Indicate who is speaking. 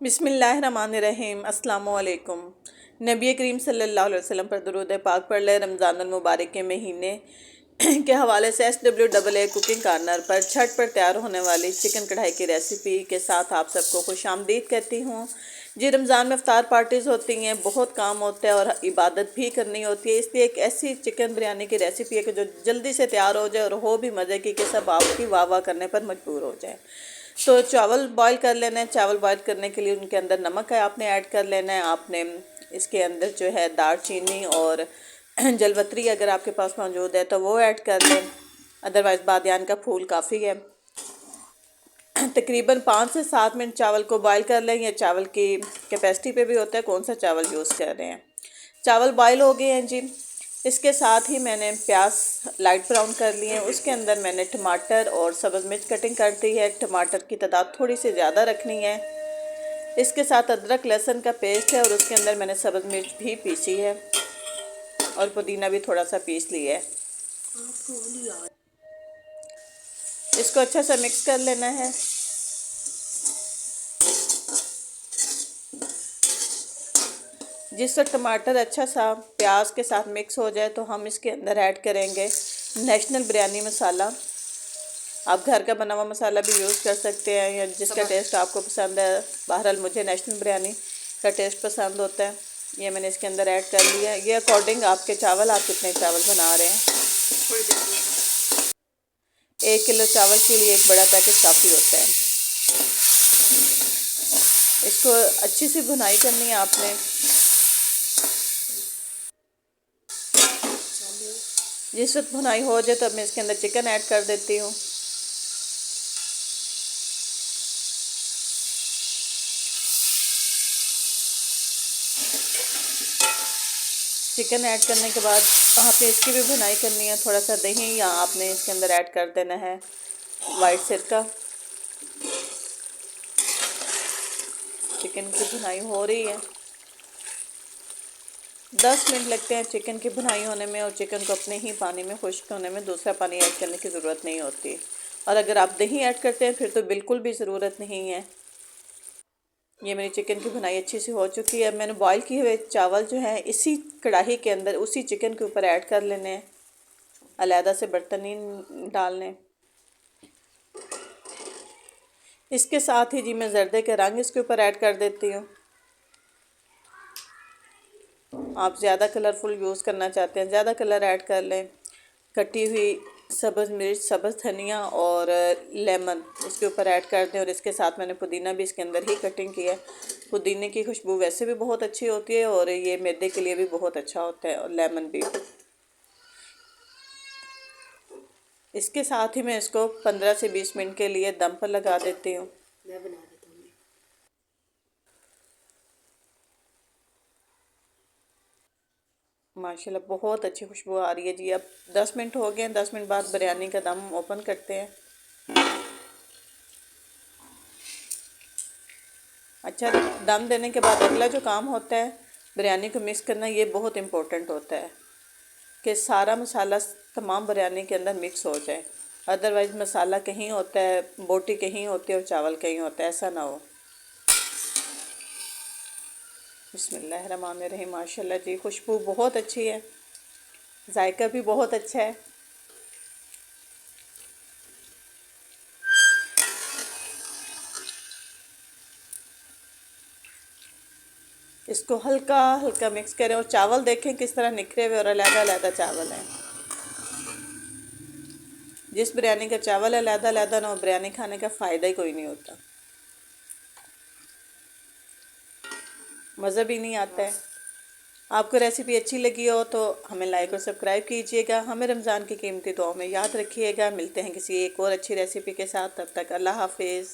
Speaker 1: बिस्मिल्लाहिर्रहमानिर्रहीम अस्सलामुअलैकुम। नबी करीम सल्लल्लाहु अलैहि वसल्लम पर दुरूद पाक पढ़ ले। रमज़ानुल मुबारक के महीने के हवाले से SWAA कुकिंग कार्नर पर छठ पर तैयार होने वाली चिकन कढ़ाई की रेसिपी के साथ आप सबको खुशामदीद कहती हूँ। जी, रमज़ान में इफ्तार पार्टीज़ होती हैं, बहुत काम होता है और इबादत भी करनी होती है, इसलिए एक ऐसी चिकन बिरयानी की रेसिपी है कि जो जल्दी से तैयार हो जाए और हो भी मज़े की कि सब आपकी वाह वाह करने पर मजबूर हो जाए। तो चावल बॉईल कर लेना है। चावल बॉईल करने के लिए उनके अंदर नमक है आपने ऐड कर लेना है। आपने इसके अंदर जो है दालचीनी और जलवतरी अगर आपके पास मौजूद है तो वो ऐड कर लें, अदरवाइज़ बादियान का फूल काफ़ी है। तकरीबन 5 से 7 मिनट चावल को बॉईल कर लें। ये चावल की कैपेसिटी पे भी होता है कौन सा चावल यूज़ कर रहे हैं। चावल बॉईल हो गए हैं जी। इसके साथ ही मैंने प्याज लाइट ब्राउन कर लिए हैं। उसके अंदर मैंने टमाटर और सब्ज़ मिर्च कटिंग कर दी है। टमाटर की तादाद थोड़ी सी ज़्यादा रखनी है। इसके साथ अदरक लहसुन का पेस्ट है और उसके अंदर मैंने सब्ज़ मिर्च भी पीसी है और पुदीना भी थोड़ा सा पीस लिया है। इसको अच्छा सा मिक्स कर लेना है। जिस वक्त टमाटर अच्छा सा प्याज के साथ मिक्स हो जाए तो हम इसके अंदर ऐड करेंगे नेशनल बिरयानी मसाला। आप घर का बना हुआ मसाला भी यूज़ कर सकते हैं या जिसका टेस्ट आपको पसंद है। बहरहाल मुझे नेशनल बिरयानी का टेस्ट पसंद होता है। ये मैंने इसके अंदर ऐड कर लिया है। ये अकॉर्डिंग आपके चावल, आप कितने चावल बना रहे हैं। 1 किलो चावल के लिए एक बड़ा पैकेट काफ़ी होता है। इसको अच्छी सी भुनाई करनी है आपने। जिस वक्त भुनाई हो जाए तो मैं इसके अंदर चिकन ऐड कर देती हूँ। चिकन ऐड करने के बाद आपने इसकी भी भुनाई करनी है। थोड़ा सा दही या आपने इसके अंदर ऐड कर देना है वाइट सिरका। चिकन की भुनाई हो रही है। 10 मिनट लगते हैं चिकन की भुनाई होने में और चिकन को अपने ही पानी में खुश्क होने में दूसरा पानी ऐड करने की ज़रूरत नहीं होती। और अगर आप दही ऐड करते हैं फिर तो बिल्कुल भी ज़रूरत नहीं है। ये मेरी चिकन की भुनाई अच्छी सी हो चुकी है। मैंने बॉईल किए हुए चावल जो हैं इसी कढ़ाई के अंदर उसी चिकन के ऊपर ऐड कर लेने हैं। अलहदा से बर्तन नहीं डालने। इसके साथ ही जी मैं जर्दे के रंग इसके ऊपर ऐड कर देती हूँ। आप ज़्यादा कलरफुल यूज़ करना चाहते हैं ज़्यादा कलर ऐड कर लें। कटी हुई सब्ज़ मिर्च, सब्ज़ धनिया और लेमन इसके ऊपर ऐड कर दें और इसके साथ मैंने पुदीना भी इसके अंदर ही कटिंग की है। पुदीने की खुशबू वैसे भी बहुत अच्छी होती है और ये मैदे के लिए भी बहुत अच्छा होता है और लेमन भी। इसके साथ ही मैं इसको 15 से 20 मिनट के लिए दम पर लगा देती हूँ। माशाल्लाह बहुत अच्छी खुशबू आ रही है जी। अब 10 मिनट हो गए हैं। 10 मिनट बाद बिरयानी का दम ओपन करते हैं। अच्छा, दम देने के बाद अगला जो काम होता है बिरयानी को मिक्स करना, ये बहुत इम्पोर्टेंट होता है कि सारा मसाला तमाम बिरयानी के अंदर मिक्स हो जाए। अदरवाइज़ मसाला कहीं होता है, बोटी कहीं होती है और चावल कहीं होता है, ऐसा ना हो। बिस्मिल्लाहिर्रहमानिर्रहीम। माशाल्लाह जी, खुशबू बहुत अच्छी है, जायका भी बहुत अच्छा है। इसको हल्का हल्का मिक्स करें और चावल देखें किस तरह निखरे हुए और अलग अलग चावल हैं। जिस बिरयानी का चावल अलग अलग ना हो, बिरयानी खाने का फ़ायदा ही कोई नहीं होता, मज़ा भी नहीं आता है। आपको रेसिपी अच्छी लगी हो तो हमें लाइक और सब्सक्राइब कीजिएगा। हमें रमज़ान की कीमती दुआओं में याद रखिएगा। मिलते हैं किसी एक और अच्छी रेसिपी के साथ। तब तक अल्लाह हाफिज़।